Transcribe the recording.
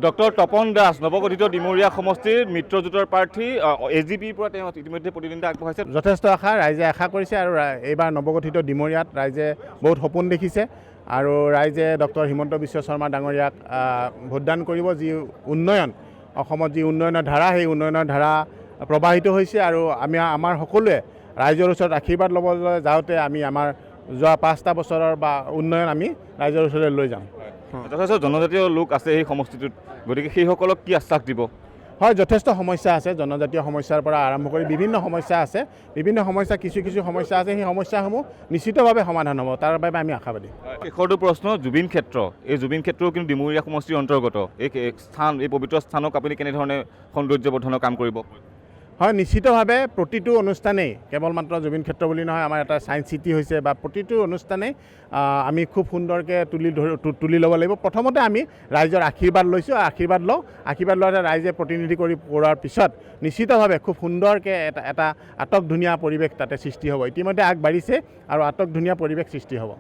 Doctor Tapan Das নৱগঠিত ডিমৰীয়া সমষ্টিৰ মিত্ৰজোঁটৰ প্ৰাৰ্থী এজিপিৰ পৰা তেওঁ ইতিমধ্যে প্ৰতিদ্বন্দ্বিতা আগবঢ়াইছে। যথেষ্ট আশা ৰাইজে আশা কৰিছে আৰু এইবাৰ নৱগঠিত ডিমৰীয়াত ৰাইজে বহুত সপোন দেখিছে আৰু ৰাইজে ডক্টৰ হিমন্ত বিশ্ব শৰ্মা ডাঙৰীয়াক ভোটদান কৰিব। যি উন্নয়ন অসমত যি উন্নয়নৰ ধাৰা, সেই উন্নয়নৰ ধাৰা প্ৰবাহিত হৈছে আৰু আমাৰ সকলোৱে ৰাইজৰ ওচৰত আশীৰ্বাদ ল'বলৈ যাওঁতে আমি আমাৰ যোৱা 5টা বছৰৰ বা উন্নয়ন আমি ৰাইজৰ ওচৰলৈ লৈ যাম। যথেষ্ট জনজাতীয় লোক আছে এই সমষ্টিটোত, গতিকে সেইসকলক কি আশ্বাস দিব? হয়, যথেষ্ট সমস্যা আছে। জনজাতীয় সমস্যাৰ পৰা আৰম্ভ কৰি বিভিন্ন সমস্যা আছে, কিছু সমস্যা আছে। সেই সমস্যাসমূহ নিশ্চিতভাৱে সমাধান হ'ব, তাৰ বাবে আমি আশাবাদী। শেষৰটো প্ৰশ্ন, জুবিন ক্ষেত্ৰ, এই জুবিন ক্ষেত্ৰও কিন্তু ডিমৰীয়া সমষ্টিৰ অন্তৰ্গত। এই পবিত্ৰ স্থানক আপুনি কেনেধৰণে সৌন্দৰ্যবৰ্ধনৰ কাম কৰিব? হয়, নিশ্চিতভাৱে প্ৰতিটো অনুষ্ঠানেই কেৱল মাত্ৰ জুবিন ক্ষেত্ৰ বুলি নহয়, আমাৰ এটা ছায়েন্স চিটি হৈছে বা প্ৰতিটো অনুষ্ঠানেই আমি খুব সুন্দৰকৈ তুলি ল'ব লাগিব। প্ৰথমতে আমি ৰাইজৰ আশীৰ্বাদ লৈছোঁ, আশীৰ্বাদ লোৱাতে ৰাইজে প্ৰতিনিধি কৰি কৰাৰ পিছত নিশ্চিতভাৱে খুব সুন্দৰকৈ এটা আটক ধুনীয়া পৰিৱেশ তাতে সৃষ্টি হ'ব। ইতিমধ্যে আগবাঢ়িছে আৰু আটক ধুনীয়া পৰিৱেশ সৃষ্টি হ'ব।